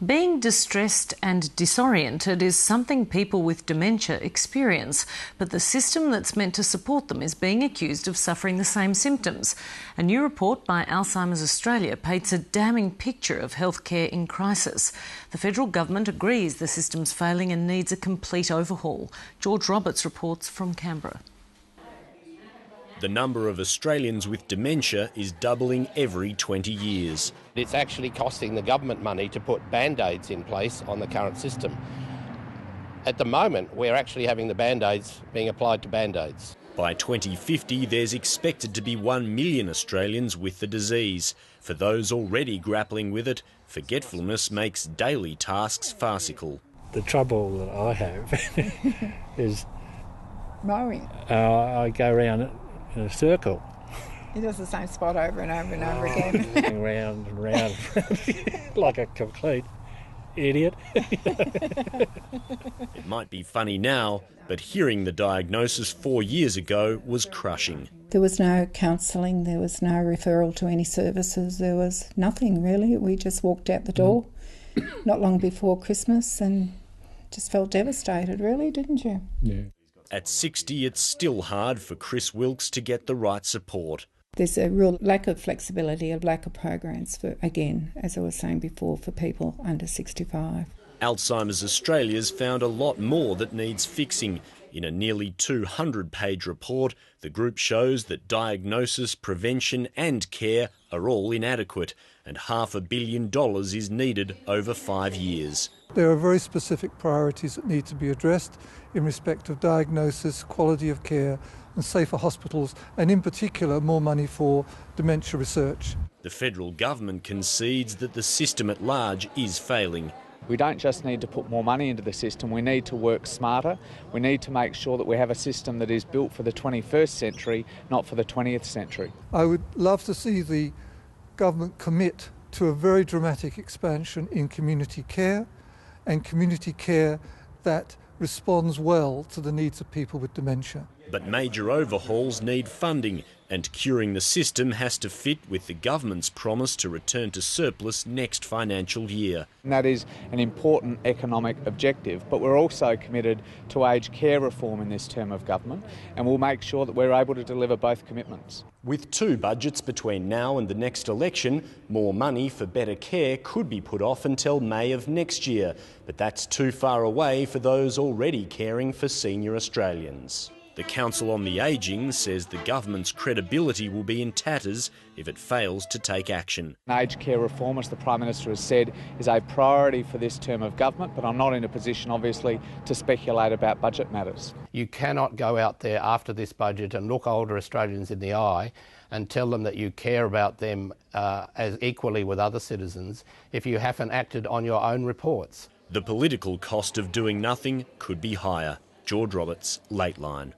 Being distressed and disoriented is something people with dementia experience, but the system that's meant to support them is being accused of suffering the same symptoms. A new report by ALZHEIME'S Australia paints a damning picture of healthcare in crisis. The federal government agrees the system's failing and needs a complete overhaul. George Roberts reports from Canberra. The number of Australians with dementia is doubling every 20 years. It's actually costing the government money to put band-aids in place on the current system. At the moment, we're actually having the band-aids being applied to band-aids. By 2050, there's expected to be 1 million Australians with the disease. For those already grappling with it, forgetfulness makes daily tasks farcical. The trouble that I have is mowing. I go around in a circle. He does the same spot over and over and over again. Round and round, like a complete idiot. It might be funny now, but hearing the diagnosis 4 years ago was crushing. There was no counselling, there was no referral to any services, there was nothing really. We just walked out the door not long before Christmas and just felt devastated, really, didn't you? Yeah. At 60, it's still hard for Chris Wilkes to get the right support. There's a real lack of flexibility, a lack of programs for, again, as I was saying before, for people under 65. Alzheimer's Australia's found a lot more that needs fixing. In a nearly 200-page report, the group shows that diagnosis, prevention and care are all inadequate, and $500 million is needed over 5 years. There are very specific priorities that need to be addressed in respect of diagnosis, quality of care and safer hospitals, and in particular more money for dementia research. The federal government concedes that the system at large is failing. We don't just need to put more money into the system, we need to work smarter. We need to make sure that we have a system that is built for the 21st century, not for the 20th century. I would love to see the government commit to a very dramatic expansion in community care, and community care that responds well to the needs of people with dementia. But major overhauls need funding, and curing the system has to fit with the government's promise to return to surplus next financial year. And that is an important economic objective, but we're also committed to aged care reform in this term of government, and we'll make sure that we're able to deliver both commitments. With 2 budgets between now and the next election, more money for better care could be put off until May of next year, but that's too far away for those already caring for senior Australians. The Council on the Ageing says the government's credibility will be in tatters if it fails to take action. Aged care reform, as the Prime Minister has said, is a priority for this term of government, but I'm not in a position, obviously, to speculate about budget matters. You cannot go out there after this budget and look older Australians in the eye and tell them that you care about them as equally with other citizens if you haven't acted on your own reports. The political cost of doing nothing could be higher. George Roberts, Lateline.